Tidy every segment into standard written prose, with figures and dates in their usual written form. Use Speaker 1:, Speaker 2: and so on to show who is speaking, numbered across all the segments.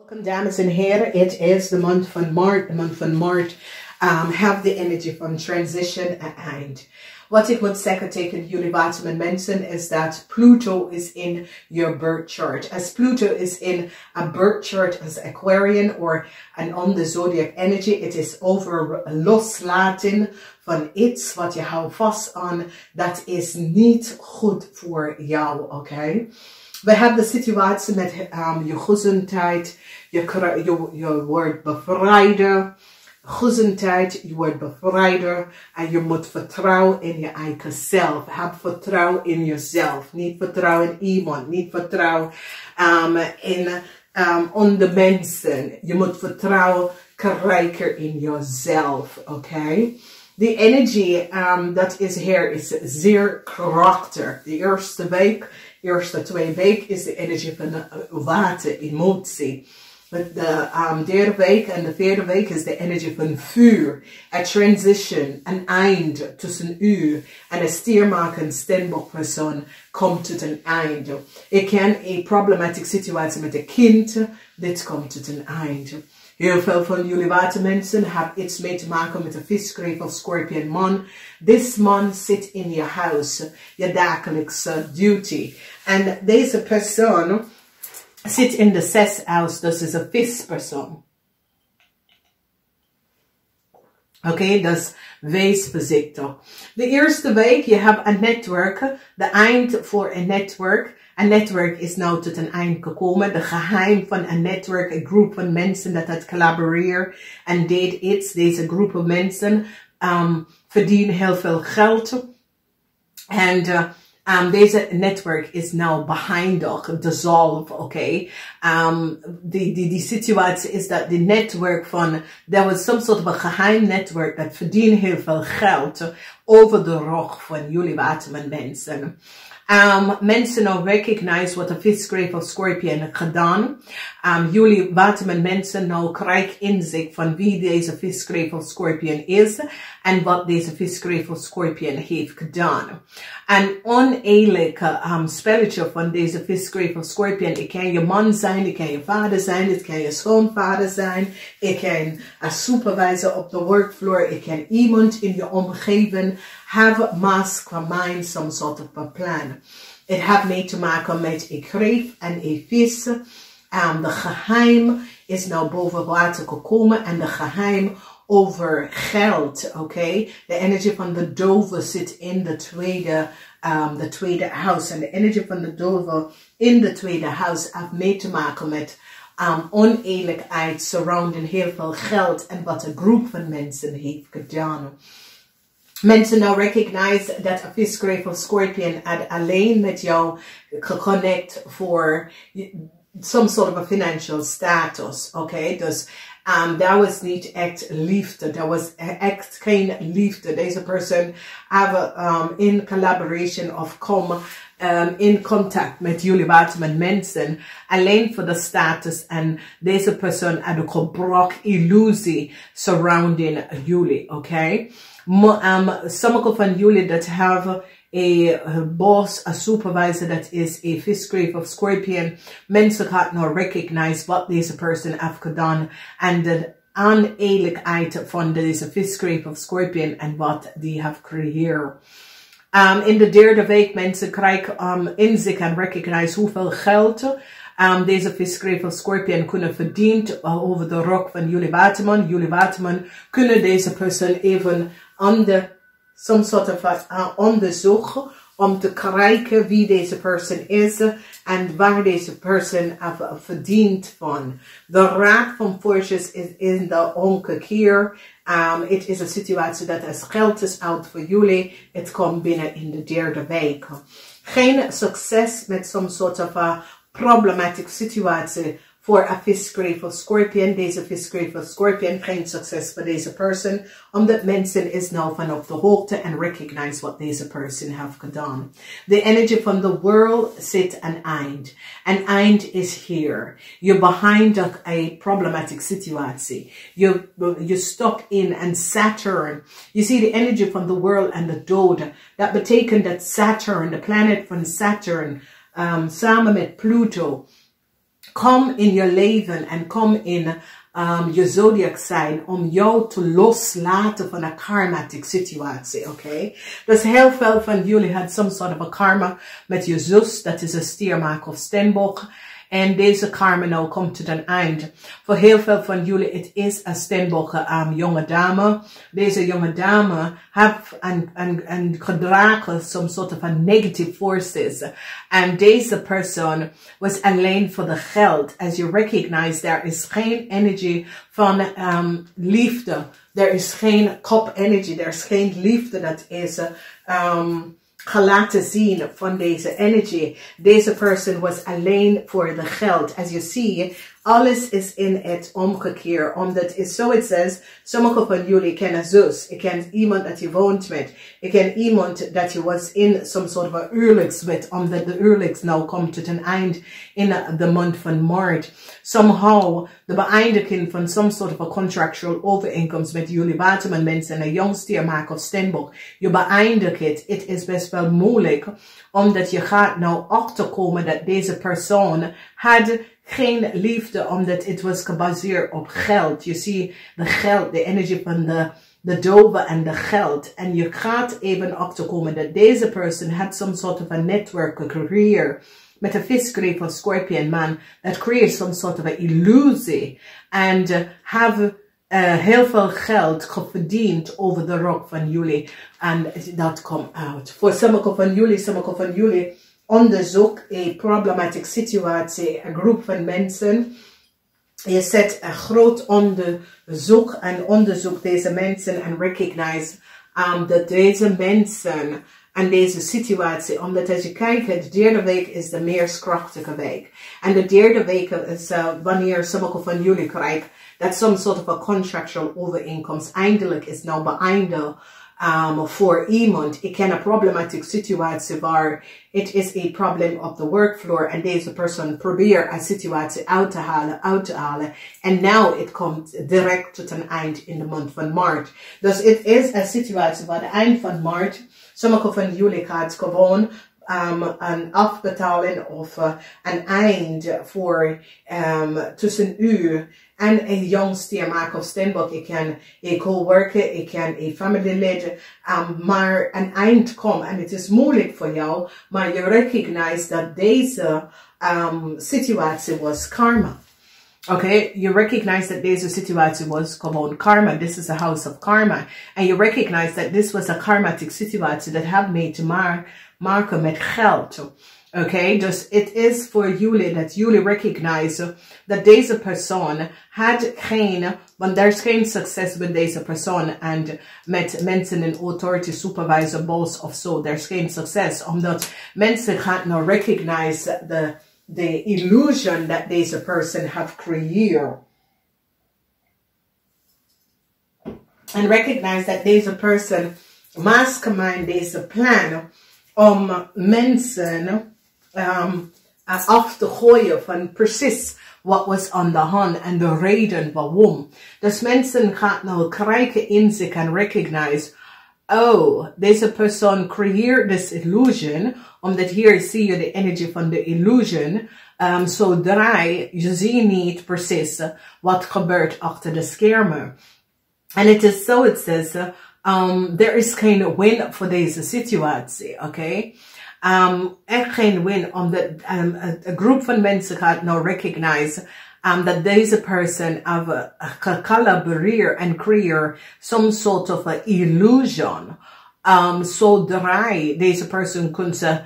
Speaker 1: Welcome, dames en heren. It is the month van Maart. De maand van Maart have the energy van transition en eind. Wat ik moet zeggen tegen jullie WATERMAN mensen is dat Pluto is in your birth chart. As Pluto is in a birth chart as Aquarian or an on the zodiac energy, it is over loslaten van iets wat je houdt vast aan. Dat is niet goed voor jou, oké? We hebben de situatie met je gezondheid, je wordt bevrijder, gezondheid, je wordt bevrijder en je moet vertrouwen in je eigen zelf. Heb vertrouwen in jezelf, niet vertrouwen in iemand, niet vertrouwen in de mensen. Je moet vertrouwen krijgen in jezelf, oké? De energie dat is hier is zeer krachtig. De eerste 2 weken is de energie van water, emotie. De derde week en de vierde week is de energie van vuur. A transition, een eind tussen u en een stiermaker, een steenbokpersoon komt tot een einde. Ik ken een problematische situatie met een kind, dit komt tot een einde. Heel veel van jullie watermensen hebben iets mee te maken met de visgreep of scorpion man. This man zit in je huis, je dagelijkse duty. En deze persoon zit in de 6th house, dus is een vispersoon. Oké, dus wees voorzichtig. De eerste week, je hebt een netwerk, de eind voor een netwerk. Een netwerk is nou tot een eind gekomen. De geheim van een netwerk, een groep van mensen dat het collaboreert en deed iets. Deze groep van mensen verdienen heel veel geld. En deze netwerk is nou behind dissolve, oké? Die situatie is dat de netwerk van, there was some sort of a geheim netwerk dat verdient heel veel geld over de rug van jullie waterman mensen. Mensen nou recognize wat de visgreep of scorpion gedaan. Jullie waterman mensen nou krijgen inzicht van wie deze visgreep of scorpion is en wat deze visgreep of scorpion heeft gedaan. Een oneerlijke spelletje van deze visgreep of scorpion. Het kan je man zijn, het kan je vader zijn, het kan je schoonvader zijn, het kan een supervisor op de workvloer, het kan iemand in je omgeving. Have mastermind some sort of a plan. Het heeft mee te maken met een greep en een vis. De geheim is nou boven water gekomen en de geheim over geld, oké? De energie van de dove zit in de tweede house. En de energie van de dove in de tweede house heeft mee te maken met oneerlijkheid surrounding heel veel geld en wat een groep van mensen heeft gedaan. Mensen nou recognize dat een visgreep of scorpion alleen met jou geconnect voor some sort of a financial status, oké? Dus dat was niet echt liefde, dat was echt geen liefde. Deze persoon hebben in collaboration of come in contact met jullie waterman mensen alleen voor de status en deze persoon had een gebroken illusie surrounding jullie, oké? Sommige van jullie dat hebben een boss, een supervisor dat is een visgreep of scorpion. Mensen gaan nou recognize wat deze persoon heeft gedaan en de oneerlijkheid van deze visgreep of scorpion en wat die heeft gecreëerd. In de derde week mensen krijgen inzicht en recognize hoeveel geld deze visgreep of scorpion kunnen verdienen over de rug van jullie waterman. Jullie waterman kunnen deze persoon even some sort of onderzoeken om te kijken wie deze persoon is en waar deze persoon verdient van. De raad van forces is in de omgekeer. Het is een situatie dat als geld is uit voor jullie. Het komt binnen in de derde week. Geen succes met some sort of a problematic situatie voor een visgreep of scorpion. Deze visgreep of scorpion, geen succes voor deze persoon. Omdat mensen is nou van op de hoogte en recognize wat deze persoon heeft gedaan. De energie van de world zit een eind. Een eind is hier. Je behind een problematic situatie. Je stop in en Saturn. Je ziet de energie van de world en de dood. Dat betekent dat Saturn, de planet van Saturn, samen met Pluto, kom in je leven en kom in je zodiac sign om jou te loslaten van een karmatic situatie, oké? Dus heel veel van jullie had some sort of a karma met je zus, dat is een stiermaak of steenbok. En deze karma nou komt tot een eind. Voor heel veel van jullie, het is een steenbok jonge dame. Deze jonge dame heeft en gedragen some sort of a negative forces. And deze persoon was alleen voor de geld. As you recognize, there is geen energy van liefde. Er is geen cup energy. Er is geen liefde dat is gelaten zien van deze energy. Deze person was alleen voor de geld. As you see, alles is in het omgekeerd. Omdat is zo het says, sommige van jullie kennen zus. Ik ken iemand dat je woont met. Ik ken iemand dat je was in some sort of a huwelijkswet. Omdat de huwelijks nou komt tot een eind in de maand van maart. Somehow, de beëindiging van some sort of a contractual overeenkomst met jullie waterman mensen, een jong stiermaak of steenbok. Je beëindigt het. Het is best wel moeilijk. Omdat je gaat nou achterkomen dat deze persoon had geen liefde, omdat het was gebaseerd op geld. Je ziet de geld, de energie van de dove en de geld. En je gaat even achterkomen dat deze persoon had some sort of a network, a career, met een visgreep of scorpion man, that creates some sort of a illusie. And have heel veel geld verdiend over de rok van jullie. En dat komt uit. Voor sommige van jullie, onderzoek een problematic situatie, een groep van mensen. Je zet een groot onderzoek en onderzoek deze mensen en recognize dat deze mensen en deze situatie, omdat als je kijkt, de derde week is de meest krachtige week. En de derde week is wanneer sommige van jullie krijgen dat some sort of a contractual overeenkomst eindelijk is nou beëindigd. Voor iemand. Ik ken een problematic situatie waar het is een probleem op de workfloor en deze persoon probeert een situatie uit te halen. En nou het komt direct tot een eind in de maand van maart. Dus het is een situatie waar de eind van maart, sommige van jullie gaat gewoon een afbetaling of een eind voor tussen u en een jong stiermaak of steenbok. Ik ken een coworker, ik ken een familielid, maar een eind komt en het is moeilijk voor jou, maar je recognize dat deze situatie was karma. Okay, you recognize that deze situatie was gewoon karma. This is a house of karma. And you recognize that this was a karmatic situatie that had mee te maken met geld. Okay, dus het is voor jullie dat jullie recognize dat deze persoon had geen, want er is geen succes met deze persoon en met mensen in authority, supervisor, boss of zo. Er is geen succes, omdat mensen gaan nou recognize the illusion that deze person have created. And recognize that deze person mastermind deze plan om mensen af te gooien van precies wat was aan de hand en de reden waarom. Dus mensen gaan nou krijgen in zich en recognize, oh, deze persoon creëert this illusion, omdat hier zie je de energie van de illusion. Zodra je ziet niet precies wat gebeurt achter de schermen. En het is zo, het says, there is geen win voor deze situatie, oké? Okay? Echt geen win, omdat een groep van mensen gaat nou recognize dat deze person have collaboreer and create some sort of a illusion. Zodra deze person kon zijn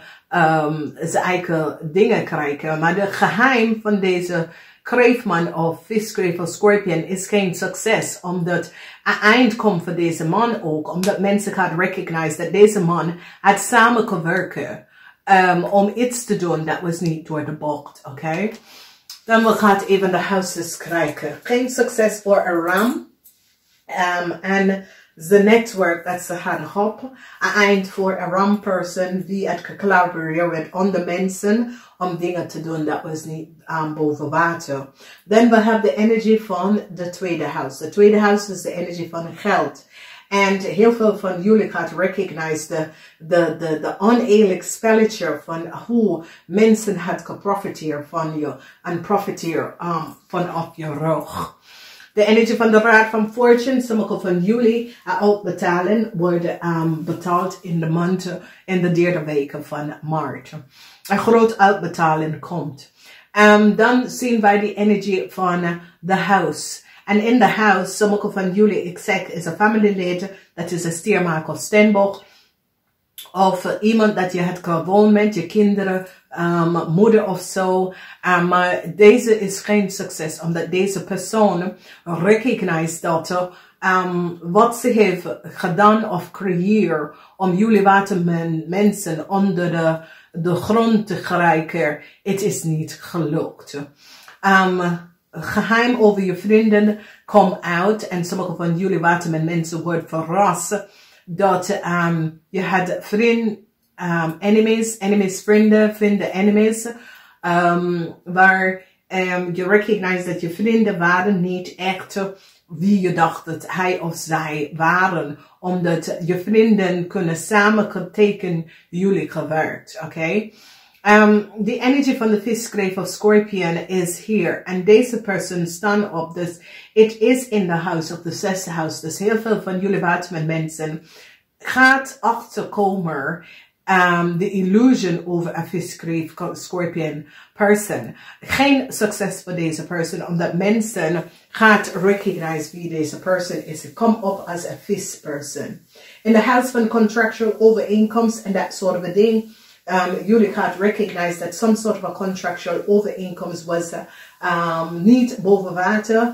Speaker 1: eigen dingen krijgen. Maar de geheim van deze kreefman of viskreef of scorpion is geen succes. Omdat het eind komt voor deze man ook. Omdat mensen gaan recognize dat deze man had samengewerkt om iets te doen dat was niet door de bocht. Oké? Okay? Dan we gaan even de houses krijgen. Geen succes voor een ram. En the network that's the hand hop. Eind voor een ram person die het collaboreren met andere mensen om dingen te doen dat was niet boven water. Dan we have the energy van de tweede house. De tweede house is de energie van geld. En heel veel van jullie gaat recognize de oneerlijk spelletje van hoe mensen het geprofiteerd van je en profiteer vanaf je rug. De energie van de raad van fortune, sommige van jullie uitbetalen worden betaald in de maanden in de derde weken van maart. Een groot uitbetaling komt. Dan zien wij die energie van de house. En in de house, sommige van jullie, ik zeg, is een familielid, dat is een stiermaker of steenbok. Of iemand dat je het gewoon met je kinderen, moeder of zo. Maar deze is geen succes, omdat deze persoon recognized dat wat ze heeft gedaan of creëert om jullie waterman mensen onder de grond te geraken, het is niet gelukt. Geheim over je vrienden komt uit en sommige van jullie waterman mensen worden verrast dat je had enemies, vrienden, enemies, waar je recognize dat je vrienden waren niet echt wie je dacht dat hij of zij waren, omdat je vrienden kunnen samen tegen jullie gewerkt, oké? The energy van de viskreef of scorpion is here. En deze persoon staan op. Dus it is in the house of the zesde house. Dus heel veel van jullie waterman mensen gaat achterkomen de illusion over een viskreef scorpion person. Geen succes voor deze persoon. Omdat mensen gaat recognize wie deze persoon is. Het komt op als een vis person. In the house van contractual overeenkomst en dat soort of ding. Jullie gaat recognize that some sort of a contractual overeenkomst was niet boven water.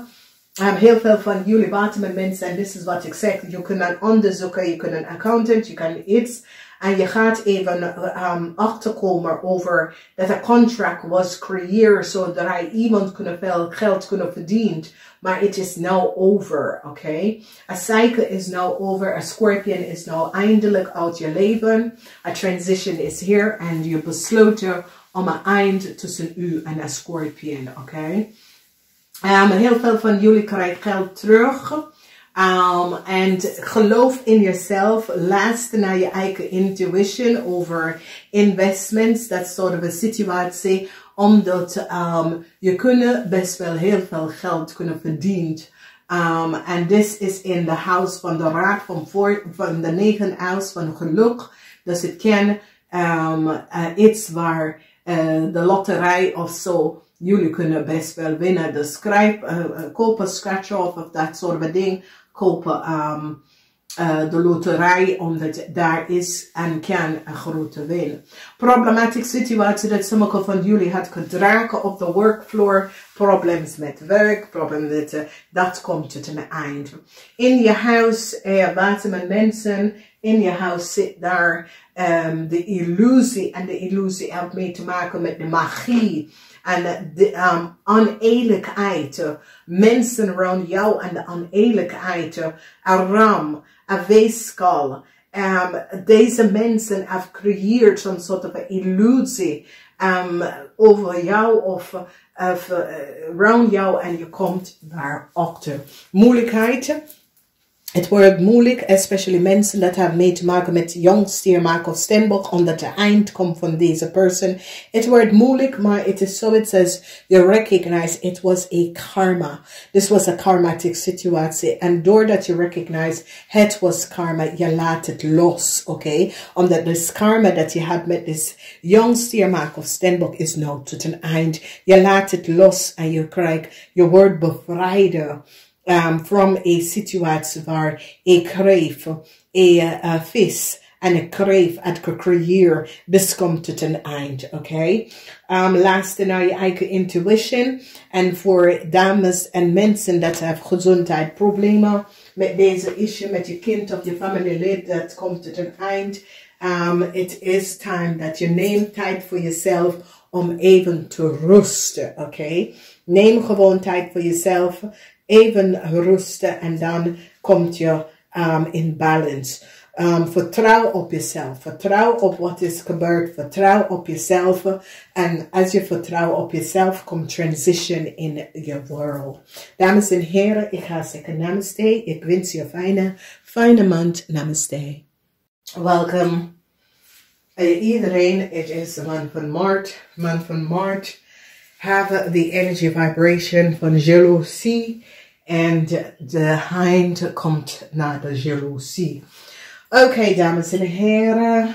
Speaker 1: Heel veel van jullie waterman mensen, en dit is wat ik zeg, je kunt een onderzoeker, je kunt een accountant, je kan iets, en je gaat even achterkomen over dat een contract was creëerd, zodat hij iemand veel geld kunnen verdienen. Maar het is now over, oké? A cycle is now over. A scorpion is now eindelijk uit je leven. A transition is here. En je besloten om een eind tussen u en een scorpion, oké? Heel veel van jullie krijgen geld terug. En geloof in jezelf. Luister naar je eigen intuition over investments. Dat soort of situatie. Omdat je kunt best wel heel veel geld kunnen verdienen. En dit is in de house van de raad van de 9 house van geluk. Dus het kan iets waar de loterij of zo. Jullie kunnen best wel winnen. Dus kopen scratch-off of dat soort of ding. Kopen de loterij, omdat daar is en kan een grote win. Problematische situatie dat sommige van jullie had gedragen op de workfloor. Problemen met werk, problemen met dat komt tot een eind. In je huis, waterman mensen, in je huis zit daar de illusie. En de illusie heeft mee te maken met de magie. En de oneerlijkheid. Mensen rond jou en de oneerlijkheid. Een ram, een weeskal. Deze mensen hebben gecreëerd zo'n soort van illusie over jou of rond jou en je komt daarachter. Moeilijkheid. Het wordt moeilijk, especially mensen dat hebben mee te maken met jong stiermaker of steenbok, omdat de eind komt van deze persoon. Het wordt moeilijk, maar het is zoiets als je recognize it was a karma. This was a karmatic situatie. En doordat je recognize het was karma, je laat het los, oké? Omdat this karma dat je hebt met this jong stiermaker of steenbok is nou tot een eind. Je laat het los en je wordt bevrijden. From a situatie waar ik kreeg een vis en ik kreeg het gecreëerd, dus komt tot een eind, oké? Luister naar je eigen intuition en voor dames en mensen dat hebben gezondheidsproblemen met deze issue, met je kind of je familielid, dat komt tot een eind. It is time that you neemt tijd voor jezelf om even te rusten, oké? Neem gewoon tijd voor jezelf. Even rusten en dan komt je in balance. Vertrouw op jezelf. Vertrouw op wat is gebeurd. Vertrouw op jezelf. En als je vertrouwt op jezelf, komt transition in your world. Dames en heren, ik ga zeggen namaste. Ik wens je een fijne maand. Namaste. Welkom. Iedereen, het is de maand van maart. Maand van maart. Have the energy vibration van jaloezie. En de eind komt naar de jaloezie. Oké, dames en heren.